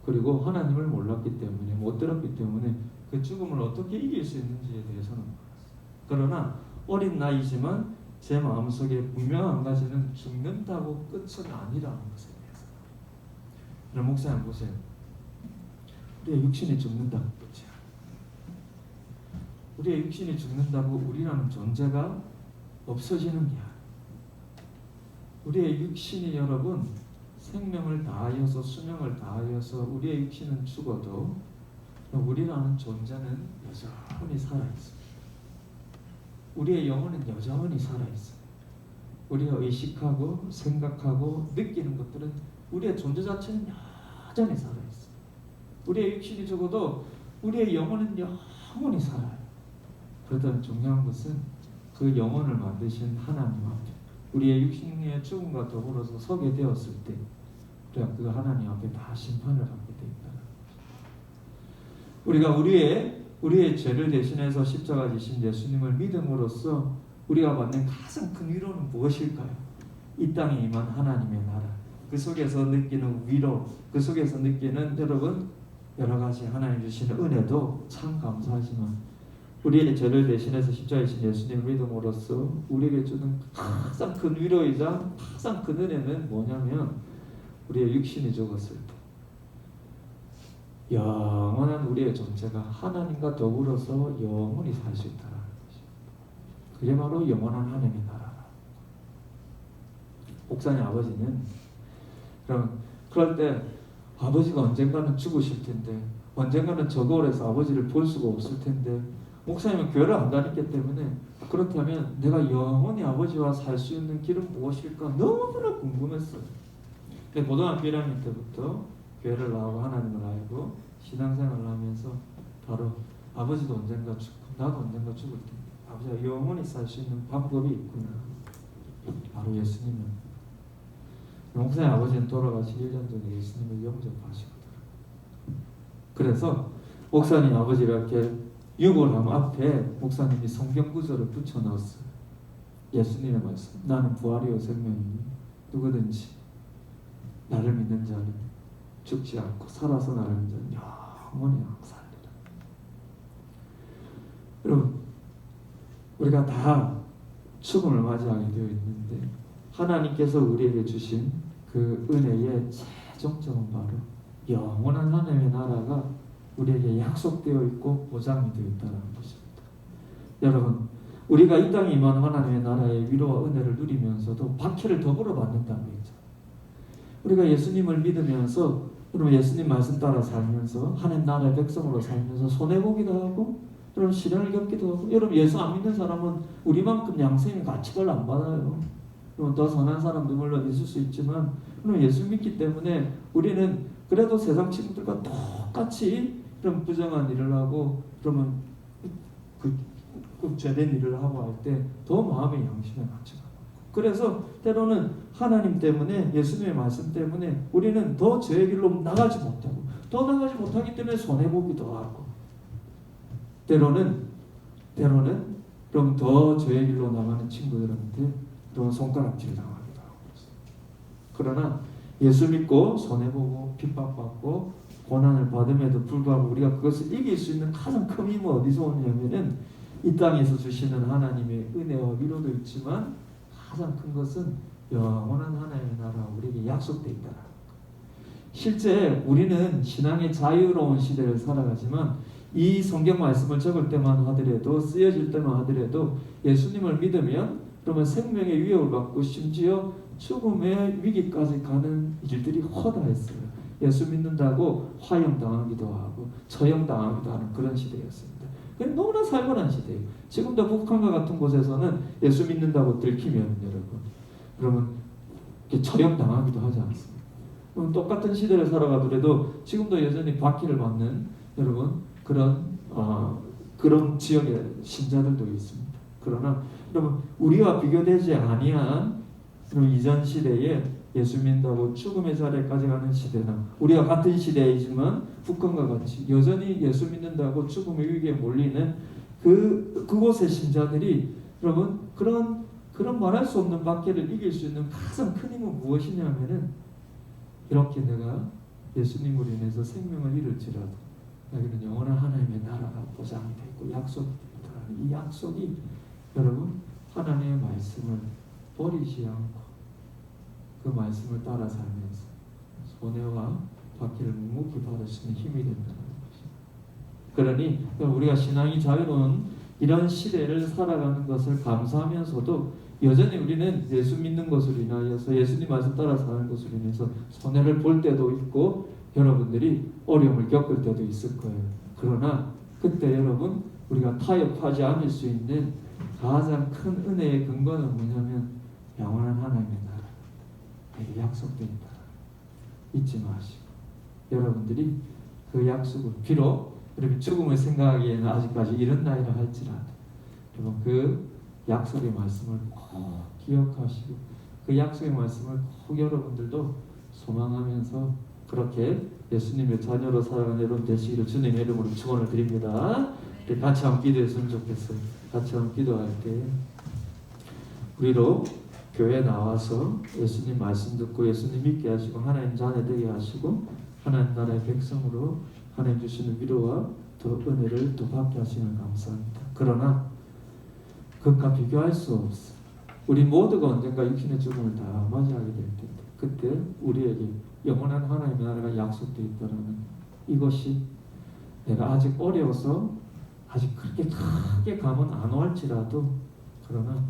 그리고 하나님을 몰랐기 때문에 못 들었기 때문에 그 죽음을 어떻게 이길 수 있는지에 대해서는 몰랐어요. 그러나 어린 나이지만 제 마음속에 분명한 한 가지는 죽는다고 끝은 아니라는 것에 대해서. 그럼 목사님 보세요. 우리의 육신이 죽는다고 끝이야. 우리의 육신이 죽는다고 우리라는 존재가 없어지는 게 아니야. 우리의 육신이 여러분 생명을 다하여서 수명을 다하여서 우리의 육신은 죽어도 우리라는 존재는 여전히 살아있습니다. 우리의 영혼은 여전히 살아있어요. 우리가 의식하고 생각하고 느끼는 것들은 우리의 존재 자체는 여전히 살아있어요. 우리의 육신이 죽어도 우리의 영혼은 영원히 살아요. 그러던 중요한 것은 그 영혼을 만드신 하나님 앞에 우리의 육신의 죽음과 더불어서 서게 되었을 때 우리가 그 하나님 앞에 다 심판을 받게 되있다. 우리가 우리의 죄를 대신해서 십자가 지신 예수님을 믿음으로써 우리가 받는 가장 큰 위로는 무엇일까요? 이 땅에 임한 하나님의 나라, 그 속에서 느끼는 위로, 그 속에서 느끼는 여러분 여러 가지 하나님 주시는 은혜도 참 감사하지만 우리의 죄를 대신해서 십자가에 지신 예수님을 믿음으로써 우리에게 주는 가장 큰 위로이자 가장 큰 은혜는 뭐냐면 우리의 육신이 죽었을 때 영원한 우리의 존재가 하나님과 더불어서 영원히 살 수 있다는 것입니다. 그게 바로 영원한 하나님의 나라라. 목사님 아버지는 그럴 때 아버지가 언젠가는 죽으실 텐데 언젠가는 저 거울에서 아버지를 볼 수가 없을 텐데 목사님은 교회를 안 다녔기 때문에 그렇다면 내가 영원히 아버지와 살 수 있는 길은 무엇일까 너무나 궁금했어요. 고등학교 1학년 때부터 교회를 나오고 하나님을 알고 신앙생활을 하면서 바로 아버지도 언젠가 죽고 나도 언젠가 죽을 텐데 아버지가 영원히 살 수 있는 방법이 있구나. 바로 예수님은 목사님 아버지는 돌아가시 1년 전에 예수님을 영접하시거든요. 그래서 목사님 아버지가 이렇게 유골함 앞에 목사님이 성경 구절을 붙여 넣었어요. 예수님의 말씀. 나는 부활이요 생명이니 누구든지 나를 믿는 자는 죽지 않고 살아서 나를 믿는 자는 영원히 살리라. 여러분 우리가 다 죽음을 맞이하게 되어 있는데 하나님께서 우리에게 주신 그 은혜의 최종점은 바로 영원한 하나님의 나라가 우리에게 약속되어 있고 보장이 되어 있다는 것입니다. 여러분 우리가 이 땅에 임한 하나님의 나라의 위로와 은혜를 누리면서도 박해를 더불어 받는다는 거죠. 우리가 예수님을 믿으면서 여러분 예수님 말씀 따라 살면서 하나님 나라의 백성으로 살면서 손해보기도 하고 여러분 시련을 겪기도 하고 여러분 예수 안 믿는 사람은 우리만큼 양생의 가치를 안 받아요. 여러분 더 선한 사람도 물론 있을 수 있지만 여러분 예수 믿기 때문에 우리는 그래도 세상 친구들과 똑같이 그럼 부정한 일을 하고 그러면 그 죄된 일을 하고 할 때 더 마음의 양심에 가치가 많고 그래서 때로는 하나님 때문에 예수님의 말씀 때문에 우리는 더 죄의 길로 나가지 못하고 더 나가지 못하기 때문에 손해보기도 하고 때로는 그럼 더 죄의 길로 나가는 친구들한테 또 손가락질 당하기도 하고 그렇습니다. 그러나 예수 믿고 손해보고 핍박받고 고난을 받음에도 불구하고 우리가 그것을 이길 수 있는 가장 큰 힘은 어디서 오냐면은 이 땅에서 주시는 하나님의 은혜와 위로도 있지만 가장 큰 것은 영원한 하나님의 나라가 우리에게 약속되어 있다. 실제 우리는 신앙의 자유로운 시대를 살아가지만 이 성경 말씀을 적을 때만 하더라도 쓰여질 때만 하더라도 예수님을 믿으면 그러면 생명의 위협을 받고 심지어 죽음의 위기까지 가는 일들이 허다했어요. 예수 믿는다고 화형당하기도 하고 처형당하기도 하는 그런 시대였습니다. 그건 너무나 살벌한 시대예요. 지금도 북한과 같은 곳에서는 예수 믿는다고 들키면 여러분 그러면 처형당하기도 하지 않습니다. 그럼 똑같은 시대를 살아가더라도 지금도 여전히 박해를 받는 여러분 그런 지역의 신자들도 있습니다. 그러나 여러분 우리와 비교되지 아니한 이전 시대에 예수 믿는다고 죽음의 자리까지 가는 시대나 우리가 같은 시대이지만 북한과 같이 여전히 예수 믿는다고 죽음의 위기에 몰리는 그곳의 신자들이 여러분 그런 말할 수 없는 박해를 이길 수 있는 가장 큰 힘은 무엇이냐면은 이렇게 내가 예수님으로 인해서 생명을 잃을지라도 여기는 영원한 하나님의 나라가 보장이 되고 약속이 되더라는 이 약속이 여러분 하나님의 말씀을 버리지 않고 그 말씀을 따라 살면서 손해와 박해를 묵묵히 받을 수 있는 힘이 된다는 것입니다. 그러니 우리가 신앙이 자유로운 이런 시대를 살아가는 것을 감사하면서도 여전히 우리는 예수 믿는 것으로 인하여서 예수님 말씀 따라 사는 것으로 인해서 손해를 볼 때도 있고 여러분들이 어려움을 겪을 때도 있을 거예요. 그러나 그때 여러분 우리가 타협하지 않을 수 있는 가장 큰 은혜의 근거는 뭐냐면 영원한 하나님의 나라 약속되어 있다. 잊지 마시고 여러분들이 그 약속을 비록 여러분 죽음을 생각하기에는 아직까지 이런 나이라 할지라도 여러분 그 약속의 말씀을 꼭 기억하시고 그 약속의 말씀을 꼭 여러분들도 소망하면서 그렇게 예수님의 자녀로 살아가는 여러분 되시기를 주님의 이름으로 축원을 드립니다. 같이 한번 기도했으면 좋겠어요. 같이 한번 기도할 때 우리로 교회 나와서 예수님 말씀 듣고 예수님 믿게 하시고 하나님 자녀 되게 하시고 하나님 나라의 백성으로 하나님 주시는 위로와 더 은혜를 또 받게 하시는 감사합니다. 그러나 그것과 비교할 수 없어. 우리 모두가 언젠가 육신의 죽음을 다 맞이하게 될 텐데 그때 우리에게 영원한 하나님의 나라가 약속되어 있다는 이것이 내가 아직 어려서 아직 그렇게 크게 감은 안 올지라도 그러나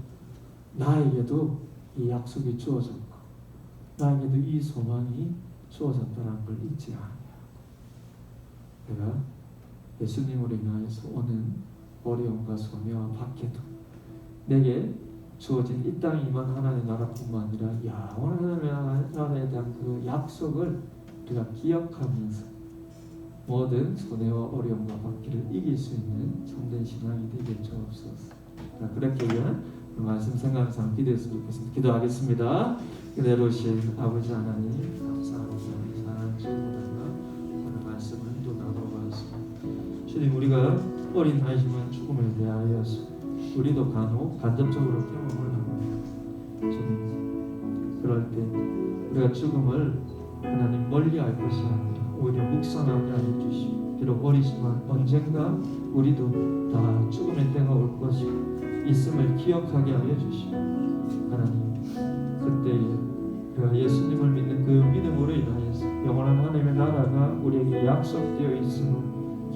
나에게도 이 약속이 주어졌고 나에게도 이 소망이 주어졌다는 걸 잊지 않아요. 내가 예수님으로 인하여서 오는 어려움과 손해와 박해도 내게 주어진 이 땅에 임한 하나님의 나라뿐만 아니라 영원한 하나님의 나라에 대한 그 약속을 우리가 기억하면서 모든 손해와 어려움과 박해를 이길 수 있는 참된 신앙이 되게 주옵소서. 그렇게 위한 그 말씀 생각하면서 기도했으면 좋겠습니다. 기도하겠습니다. 그대로신 아버지 하나님 감사합니다. 사랑하는 친구들과 오늘 말씀을 또 나눠봤습니다. 주님 우리가 어린 나이지만 죽음에 대하여서 우리도 간혹 간접적으로 경험을 하고 주님 그럴 때 우리가 죽음을 하나님 멀리할 것이 아니라 오히려 묵상하게 하여 주시고 비록 어리지만 언젠가 우리도 다 죽음의 때가 올 것이 있음을 기억하게 하여 주시고 하나님 그때에 우리가 예수님을 믿는 그 믿음으로 인하여서 영원한 하나님의 나라가 우리에게 약속되어 있음을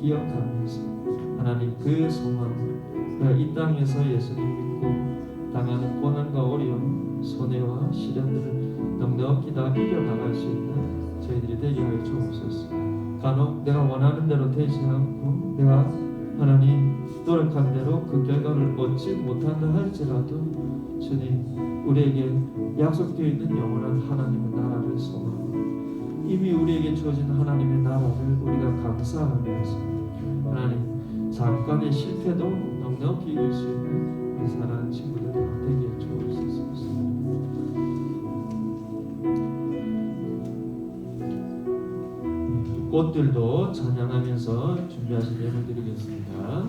기억하면서 하나님 그 소망을 이 땅에서 예수님 믿고 당하는 고난과 어려움, 손해와 시련들을 넉넉히 다 이겨나갈 수 있는 저희들이 되게 하여 주옵소서. 간혹 내가 원하는 대로 되지 않고 내가 하나님 노력한 대로 그 결과를 얻지 못한다 할지라도 주님 우리에게 약속되어 있는 영원한 하나님의 나라를 소망하고 이미 우리에게 주어진 하나님의 나라를 우리가 감사하면서 하나님 잠깐의 실패도 넉넉히 이길 수 있는 우리 사랑하는 친구들 되게 해 주옵소서. 꽃들도 찬양하면서 준비하신 예물 드리겠습니다.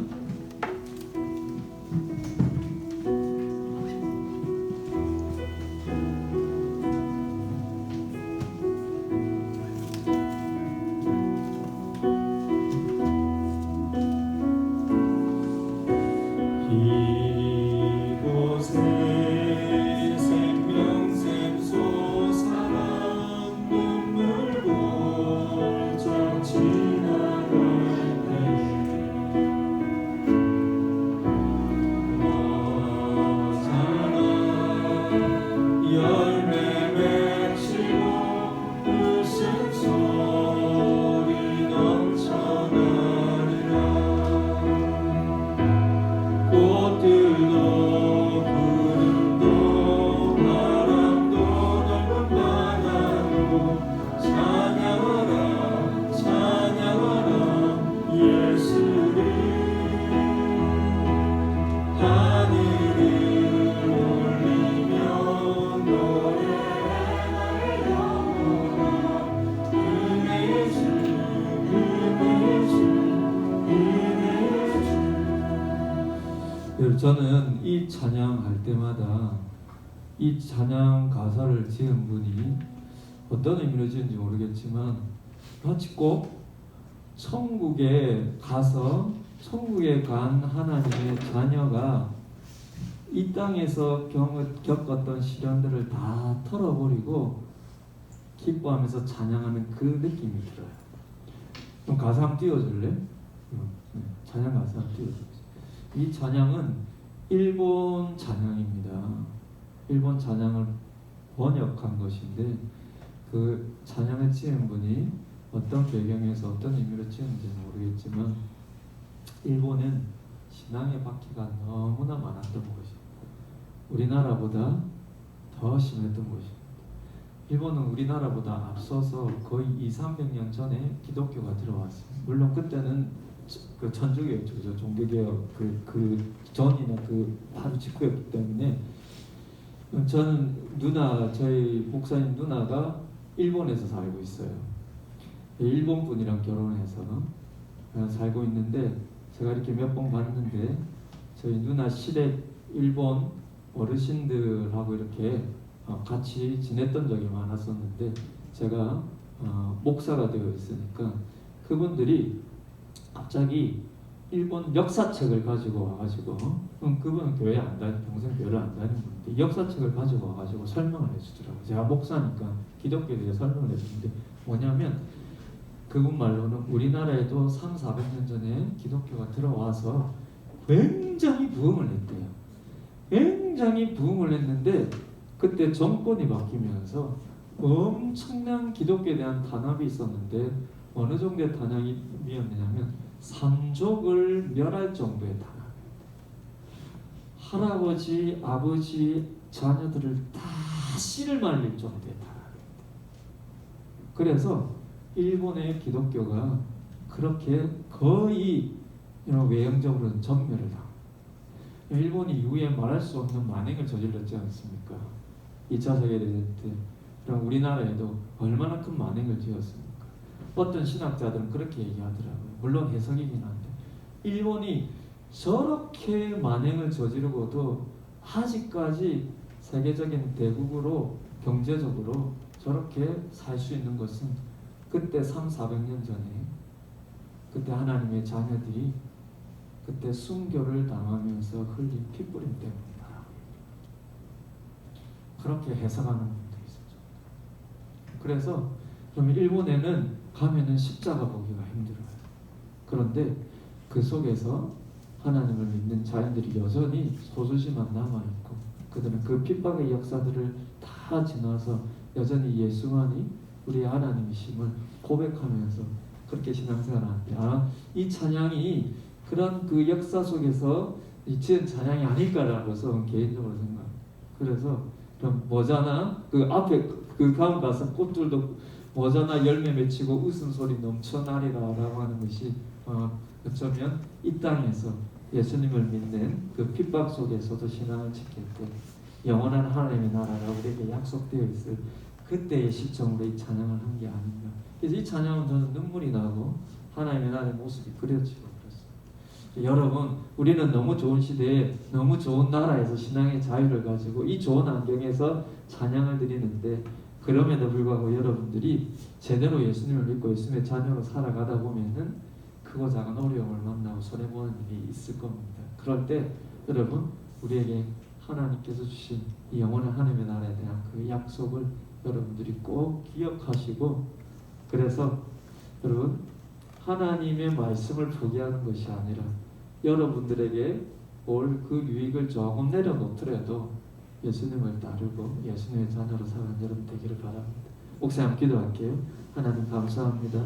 저는 이 찬양할 때마다 이 찬양 가사를 지은 분이 어떤 의미로 지은지 모르겠지만 마치 꼭 천국에 가서 천국에 간 하나님의 자녀가 이 땅에서 겪었던 시련들을 다 털어버리고 기뻐하면서 찬양하는 그 느낌이 들어요. 그럼 가사 한번 띄워줄래? 찬양 가사 한번 띄워줄래? 이 찬양은 일본 찬양입니다. 일본 찬양을 번역한 것인데 그 찬양을 지은 분이 어떤 배경에서 어떤 의미로 지은지는 모르겠지만 일본은 신앙의 박해가 너무나 많았던 것입니다. 우리나라보다 더 심했던 것입니다. 일본은 우리나라보다 앞서서 거의 200~300년 전에 기독교가 들어왔어요. 물론 그때는 그 천주교였죠. 종교개혁 그 전이나 그 바로 직후였기 때문에 저는 저희 목사님 누나가 일본에서 살고 있어요. 일본 분이랑 결혼해서 살고 있는데 제가 이렇게 몇 번 봤는데 저희 누나 시댁 일본 어르신들하고 이렇게 같이 지냈던 적이 많았었는데 제가 목사가 되어 있으니까 그분들이 갑자기 일본 역사책을 가지고 와가지고 그분은 교회 안 다니 평생 교회를 안 다니는 분인데 역사책을 가지고 와가지고 설명을 해주더라고요. 제가 목사니까 기독교에 대해 설명을 해주는데 뭐냐면 그분 말로는 우리나라에도 300~400년 전에 기독교가 들어와서 굉장히 부흥을 했대요. 굉장히 부흥을 했는데 그때 정권이 바뀌면서 엄청난 기독교에 대한 탄압이 있었는데 어느 정도의 탄압이었냐면 삼족을 멸할 정도의 탄압. 할아버지, 아버지, 자녀들을 다 씨를 말릴 정도의 탄압. 그래서 일본의 기독교가 그렇게 거의 외형적으로는 전멸을 당합니다. 일본이 이후에 말할 수 없는 만행을 저질렀지 않습니까? 2차 세계대전 때. 그럼 우리나라에도 얼마나 큰 만행을 지었습니까? 어떤 신학자들은 그렇게 얘기하더라고요. 물론 해석이긴 한데 일본이 저렇게 만행을 저지르고도 아직까지 세계적인 대국으로 경제적으로 저렇게 살 수 있는 것은 그때 300~400년 전에 그때 하나님의 자녀들이 그때 순교를 당하면서 흘린 피뿌림 때문이다. 그렇게 해석하는 분도 있었죠. 그래서 그러면 일본에는 가면은 십자가 보기가 힘들어요. 그런데 그 속에서 하나님을 믿는 자연들이 여전히 소수지만 남아있고 그들은 그 핍박의 역사들을 다 지나서 여전히 예수만이 우리의 하나님이심을 고백하면서 그렇게 신앙생활하는데 이 찬양이 그런 그 역사 속에서 지은 찬양이 아닐까라고서 개인적으로 생각합니다. 그래서 그럼 뭐잖아 그 앞에 그 가운 가서 꽃들도 뭐잖아 열매 맺히고 웃음소리 넘쳐나리라라고 하는 것이 어쩌면 이 땅에서 예수님을 믿는 그 핍박 속에서도 신앙을 지킬 때 영원한 하나님의 나라가 우리에게 약속되어 있을 그때의 시점으로 이 찬양을 한 게 아닌가. 그래서 이 찬양은 저는 눈물이 나고 하나님의 나라의 모습이 그려지고 그랬어요. 여러분, 우리는 너무 좋은 시대에 너무 좋은 나라에서 신앙의 자유를 가지고 이 좋은 환경에서 찬양을 드리는데 그럼에도 불구하고 여러분들이 제대로 예수님을 믿고 예수님의 자녀로 살아가다 보면은 크고 작은 어려움을 만나고 손해보는 일이 있을 겁니다. 그럴 때 여러분 우리에게 하나님께서 주신 이 영원한 하나님의 나라에 대한 그 약속을 여러분들이 꼭 기억하시고 그래서 여러분 하나님의 말씀을 포기하는 것이 아니라 여러분들에게 올 그 유익을 조금 내려놓더라도 예수님을 따르고 예수님의 자녀로 살아가는 여러분 되기를 바랍니다. 목사님 기도할게요. 하나님 감사합니다.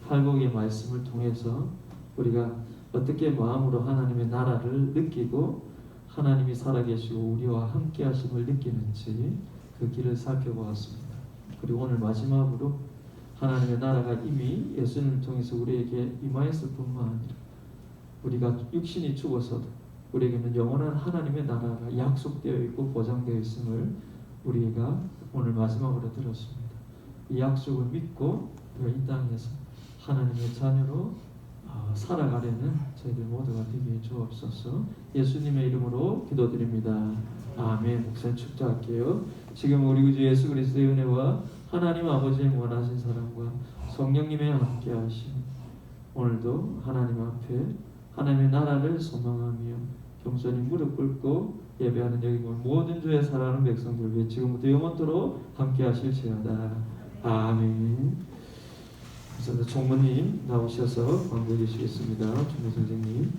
팔복의 말씀을 통해서 우리가 어떻게 마음으로 하나님의 나라를 느끼고 하나님이 살아계시고 우리와 함께 하심을 느끼는지 그 길을 살펴보았습니다. 그리고 오늘 마지막으로 하나님의 나라가 이미 예수님을 통해서 우리에게 임하였을 뿐만 아니라 우리가 육신이 죽어서도 우리에게는 영원한 하나님의 나라가 약속되어 있고 보장되어 있음을 우리가 오늘 마지막으로 들었습니다. 이 약속을 믿고 우리가 이 땅에서 하나님의 자녀로 살아가려는 저희들 모두가 되게 주옵소서. 예수님의 이름으로 기도드립니다. 아멘. 목사님 축도할게요. 지금 우리 구주 예수 그리스도의 은혜와 하나님 아버지의 원하신 사랑과 성령님의 함께하심, 오늘도 하나님 앞에 하나님의 나라를 소망하며 겸손히 무릎 꿇고 예배하는 여기 모든 주의 사랑하는 백성들 지금부터 영원토록 함께하실지어다. 아멘. 그래서 총무님 나오셔서 광고해 주시겠습니다. 총무 선생님.